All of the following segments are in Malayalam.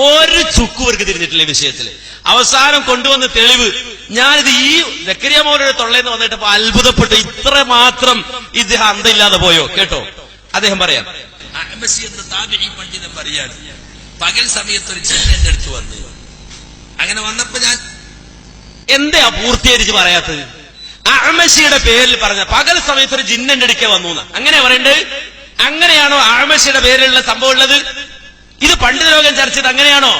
ഒരു ചുക്കുവർക്ക് തിരിഞ്ഞിട്ടില്ല ഈ വിഷയത്തിൽ. അവസാനം കൊണ്ടുവന്ന തെളിവ് ഞാനിത് ഈ സക്കരിയ മൗലവിയുടെ തൊള്ളേന്ന് വന്നിട്ടപ്പോ അത്ഭുതപ്പെട്ട് ഇത്ര മാത്രം ഇദ്ദേഹം അന്തമില്ലാതെ പോയോ. കേട്ടോ, അദ്ദേഹം പറയാം. അഹ്മസി എന്ന താബിഈ പണ്ഡിതൻ പറയാണ്, പകൽ സമയത്ത് ഒരു ജിന്ന് എന്റെ അടുത്ത് വന്നു. അങ്ങനെ വന്നപ്പോ ഞാൻ എന്താ പൂർത്തീകരിച്ച് പറയാത്തത്? അഹ്മസിയുടെ പേരിൽ പറഞ്ഞ പകൽ സമയത്ത് ഒരു ജിന്ന് എന്റെ അടുക്കെ വന്നു. അങ്ങനെ പറയണ്ടത്? അങ്ങനെയാണോ അഹ്മസിയുടെ പേരിലുള്ള സംഭവം ഉള്ളത്? ഇത് പണ്ഡിത ലോകം ചർച്ച ചെയ്ത് അങ്ങനെയാണോ?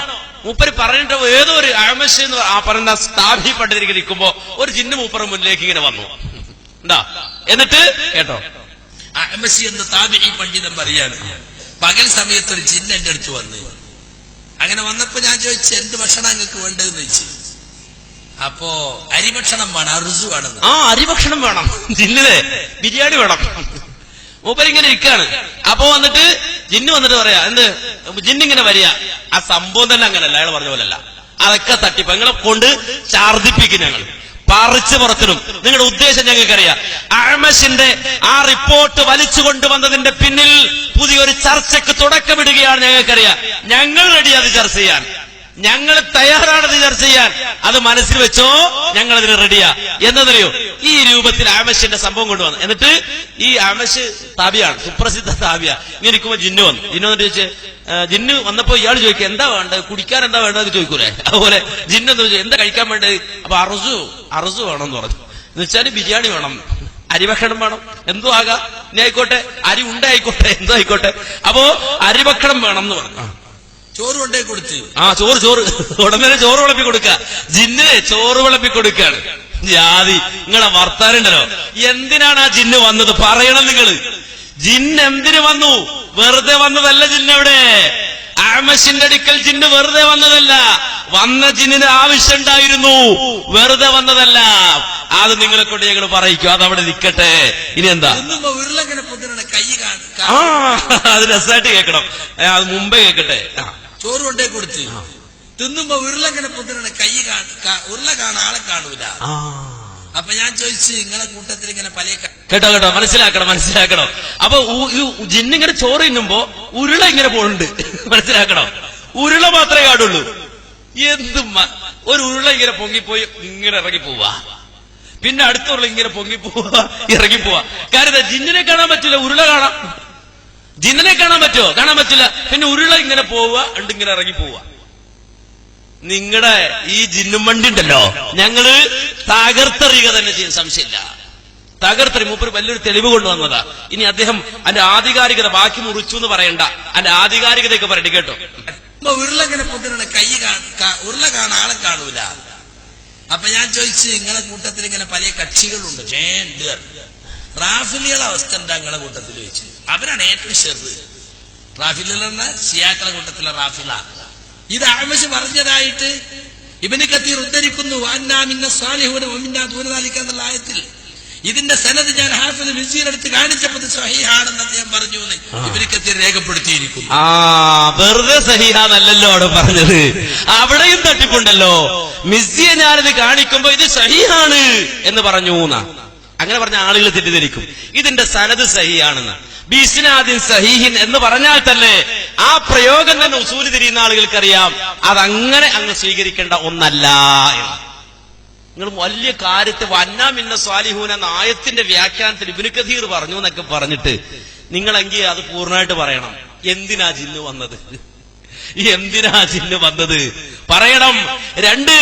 മൂപ്പര് പറഞ്ഞിട്ട് ഏതോ ഒരു അഹ്മസി എന്ന് പറയുന്ന താബിഈ പണ്ഡിതർക്ക് നിൽക്കുമ്പോ ഒരു ജിന്ന് മൂപ്പറ് മുന്നിലേക്ക് ഇങ്ങനെ വന്നു. എന്താ എന്നിട്ട് കേട്ടോ, അഹ്മസി എന്ന താബിഈ പണ്ഡിതൻ പറയാണ്, പകൽ സമയത്ത് ഒരു ജിന്ന് എന്റെ അടുത്ത് വന്നു. അങ്ങനെ വന്നപ്പോ ഞാൻ ചോദിച്ചു, എന്ത് ഭക്ഷണം നിങ്ങൾക്ക് വേണ്ടതെന്ന് ചോദിച്ചു. അപ്പോ അരിഭക്ഷണം വേണം, അറുസു വേണം. അരിഭക്ഷണം വേണം, ജിന്നിനെ ബിരിയാണി വേണം. മൂപ്പരിങ്ങനെ ഇരിക്കാണ്. അപ്പോ വന്നിട്ട് ജിന്ന് വന്നിട്ട് പറയാ, എന്ത് ജിന്നിങ്ങനെ വരിക. ആ സംഭവം തന്നെ അങ്ങനല്ല, അയാൾ പറഞ്ഞ പോലല്ല. അതൊക്കെ തട്ടിപ്പ്. നിങ്ങളെ കൊണ്ട് ഛർദിപ്പിക്കും ഞങ്ങൾ, പറിച്ചു പുറത്തിടും. നിങ്ങളുടെ ഉദ്ദേശം ഞങ്ങൾക്കറിയാം. അഹ്മസിന്റെ ആ റിപ്പോർട്ട് വലിച്ചു കൊണ്ടുവന്നതിന്റെ പിന്നിൽ പുതിയൊരു ചർച്ചയ്ക്ക് തുടക്കമിടുകയാണ് ഞങ്ങൾക്കറിയാം. ഞങ്ങൾ റെഡി അത് ചർച്ച ചെയ്യാൻ, ഞങ്ങൾ തയ്യാറാണത് ചർച്ച ചെയ്യാൻ. അത് മനസ്സിൽ വെച്ചോ, ഞങ്ങൾ അതിന് റെഡിയാ. എന്നതറിയോ, ഈ രൂപത്തിൽ അഹ്മസിന്റെ സംഭവം കൊണ്ടുവന്നു. എന്നിട്ട് ഈ അഹ്മസ് താബിയാണ്, സുപ്രസിദ്ധ താബിയ. ഇങ്ങനെ ഇരിക്കുമ്പോ ജിന്നു വന്നു. ജിന്നു വന്നിട്ട് ചോദിച്ചു, ജിന്നു വന്നപ്പോ ഇയാൾ ചോദിക്കുക, എന്താ വേണ്ടത്, കുടിക്കാൻ എന്താ വേണ്ടത് ചോദിക്കൂലേ. അതുപോലെ ജിന്നു ചോദിച്ചു, എന്താ കഴിക്കാൻ വേണ്ടത്? അപ്പൊ അറുസു വേണമെന്ന് പറഞ്ഞു. എന്ന് വെച്ചാല് ബിരിയാണി വേണം, അരിഭക്ഷണം വേണം, എന്തോ ആകാം, ഇനി ആയിക്കോട്ടെ, അരി ഉണ്ടായിക്കോട്ടെ, എന്തോ ആയിക്കോട്ടെ. അപ്പോ അരിഭക്ഷണം വേണം എന്ന് പറഞ്ഞു. ചോറ് കൊണ്ടേ കൊടുത്ത് ചോറ് ഉടനെ ചോറ് വിളമ്പി കൊടുക്ക. ജിന്നിനെ ചോറ് വിളമ്പി കൊടുക്കാണ്. ജാതി നിങ്ങളെ വർത്താനുണ്ടല്ലോ. എന്തിനാണ് ആ ജിന്ന് വന്നത് പറയണം നിങ്ങള്. ജിന്ന് എന്തിനു വന്നു? വെറുതെ വന്നതല്ല ജിന്നവിടെ. അഹ്മസിന്റെ അടുക്കൽ ജിന്ന് വെറുതെ വന്നതല്ല. വന്ന ജിന്നിന് ആവശ്യമുണ്ടായിരുന്നു, വെറുതെ വന്നതല്ല. അത് നിങ്ങളെ കൊണ്ട് ഞങ്ങൾ പറയിക്കും, അതവിടെ നിൽക്കട്ടെ. ഇനി എന്താ? അത് രസമായിട്ട് കേൾക്കണം, അത് മുമ്പേ കേൾക്കട്ടെ. ചോറ് കൊണ്ടേ കൊടുത്ത് തിന്നുമ്പോ ഉരുളങ്ങനെ പൊതുവാണ്, കൈ ഉരുള കാണാൻ ആളെ കാണൂല. അപ്പൊ ഞാൻ ചോദിച്ചു, നിങ്ങളെ കൂട്ടത്തിൽ ഇങ്ങനെ പല കേട്ടോ മനസ്സിലാക്കണം. അപ്പൊ ജിന്നിങ്ങനെ ചോറ് തിന്നുമ്പോ ഉരുള ഇങ്ങനെ പോകുന്നുണ്ട്, മനസ്സിലാക്കണം. ഉരുള മാത്രമേ കാണുള്ളൂ. ഒരു ഉരുള ഇങ്ങനെ പൊങ്ങിപ്പോയി ഇങ്ങനെ ഇറങ്ങിപ്പോവാ, പിന്നെ അടുത്ത ഉരുള ഇങ്ങനെ പൊങ്ങിപ്പോവാ ഇറങ്ങിപ്പോവാ. കാരണം ജിന്നിനെ കാണാൻ പറ്റില്ല, ഉരുള കാണാം. ജിന്നിനെ കാണാൻ പറ്റുമോ? കാണാൻ പറ്റില്ല. പിന്നെ ഉരുള ഇങ്ങനെ പോവുക, ഇങ്ങനെ ഇറങ്ങി പോവുക. നിങ്ങളുടെ ഈ ജിന്നും വണ്ടി ഉണ്ടല്ലോ, ഞങ്ങള് തകർത്തെറിയുക തന്നെ ചെയ്യും, സംശയമില്ല. തകർത്തെറി. മൂപ്പര് വലിയൊരു തെളിവ് കൊണ്ടുവന്നതാ. ഇനി അദ്ദേഹം അതിന്റെ ആധികാരികത ബാക്കി മുറിച്ചു എന്ന് പറയണ്ട, അതിന്റെ ആധികാരികതയൊക്കെ പറയട്ടെ. കേട്ടോ, ഉരുളങ്ങനെ പൊതുവാണ്, കൈ ഉരുള കാണാൻ ആളെ കാണൂല. അപ്പൊ ഞാൻ ചോദിച്ചു, നിങ്ങളെ കൂട്ടത്തിൽ ഇങ്ങനെ പല കക്ഷികളുണ്ട്, റാഫിലിയുടെ അവസ്ഥ എന്താ നിങ്ങളെ കൂട്ടത്തിൽ ചോദിച്ചു. അവരാണ് ഏറ്റവും ചെറുത്. റാഫിലിൽ എന്ന ഷിയാക്കളെ കൂട്ടത്തിലെ റാഫില. ഇത് അഹ്മസ് പറഞ്ഞതായിട്ട് ഇബ്നു കത്തീർ ഉദ്ധരിക്കുന്നു. എന്നുള്ള ആയത്തിൽ ഇതിന്റെ സനദ് ഞാൻ ഹാഫിദ് മിസ്രിയെടുത്ത് കാണിച്ചപ്പോൾ സഹീഹാണെന്ന് അദ്ദേഹം പറഞ്ഞു എന്ന് ഇബ്നു കത്തീർ രേഖപ്പെടുത്തിയിരിക്കുന്നു. വെറുതെ സഹീഹാന്നല്ലല്ലോ അവിടെ പറഞ്ഞത്, അവിടെയും തട്ടിപ്പുണ്ടല്ലോ. മിസ്രിയെ ഞാനിത് കാണിക്കുമ്പോ ഇത് സഹീഹാണ് എന്ന് പറഞ്ഞു എന്നാ. അങ്ങനെ പറഞ്ഞ ആളുകൾ തെറ്റിദ്ധരിക്കും, ഇതിന്റെ സനദ് സഹീഹാണെന്ന്. ബിസ്നാദിൻ സഹീഹിൻ എന്ന് പറഞ്ഞാൽ തന്നെ ആ പ്രയോഗം തന്നെ ഉസൂല് തിരിയുന്ന ആളുകൾക്കറിയാം അതങ്ങനെ അങ്ങ് സ്വീകരിക്കേണ്ട ഒന്നല്ല എന്ന്. നിങ്ങൾ വലിയ കാര്യത്തെ വന്നാമിന്ന സ്വാലിഹൂൻ എന്ന ആയത്തിന്റെ വ്യാഖ്യാനത്തിൽ ഇബ്നു കസീർ പറഞ്ഞു എന്നൊക്കെ പറഞ്ഞിട്ട് നിങ്ങളെങ്കിൽ അത് പൂർണ്ണമായിട്ട് പറയണം. എന്തിനാ ജിന്ന് വന്നത്? എന്തിനാ ജിന്ന് വന്നത് പറയണം. രണ്ട്,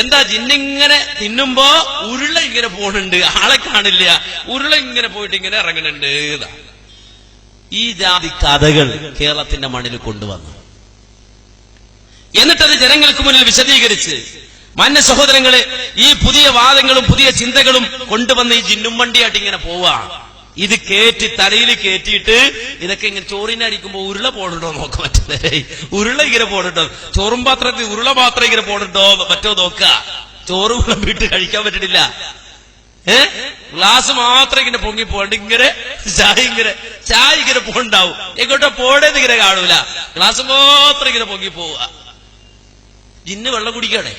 എന്താ ജിന്നിങ്ങനെ തിന്നുമ്പോ ഉരുള ഇങ്ങനെ പോണുണ്ട്, ആളെ കാണില്ല, ഉരുള ഇങ്ങനെ പോയിട്ട് ഇങ്ങനെ ഇറങ്ങുന്നുണ്ട്. ഈ ജാതി കഥകൾ കേരളത്തിന്റെ മണ്ണിൽ കൊണ്ടുവന്നു. എന്നിട്ടത് ജനങ്ങൾക്ക് മുന്നിൽ വിശദീകരിച്ച്, മാന്യ സഹോദരങ്ങളെ, ഈ പുതിയ വാദങ്ങളും പുതിയ ചിന്തകളും കൊണ്ടുവന്ന് ഈ ജിന്നും വണ്ടിയായിട്ട് ഇങ്ങനെ പോവാ. ഇത് കേറ്റി തലയിൽ കേറ്റിയിട്ട് ഇതൊക്കെ ഇങ്ങനെ ചോറിനടിക്കുമ്പോ ഉരുള പോടുണ്ടോ നോക്കാൻ പറ്റുന്നേ. ഉരുള ഇങ്ങനെ പോടുണ്ടോ, ചോറും പാത്രത്തിൽ ഉരുള പാത്രം ഇങ്ങനെ പോടുണ്ടോ മറ്റോ നോക്കുക. ചോറ് വിളമ്പിട്ട് കഴിക്കാൻ പറ്റില്ല. ഗ്ലാസ് മാത്രം ഇങ്ങനെ പൊങ്ങി പോകണ്ട, ഇങ്ങനെ ചായ ഇങ്ങനെ പോണ്ടാവും. എങ്ങോട്ടോ പോടേന്ന് ഇങ്ങനെ കാണൂല, ഗ്ലാസ് മാത്രം ഇങ്ങനെ പൊങ്ങി പോവുക. ജിന്ന് വെള്ളം കുടിക്കണേ,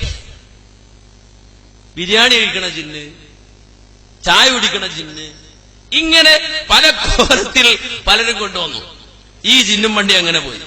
ബിരിയാണി കഴിക്കണ ജിന്ന്, ചായ കുടിക്കണ ജിന്ന്, ഇങ്ങനെ പല കോലത്തിൽ പലരും കൊണ്ടുവന്നു. ഈ ജിന്നും വണ്ടി അങ്ങനെ പോയി.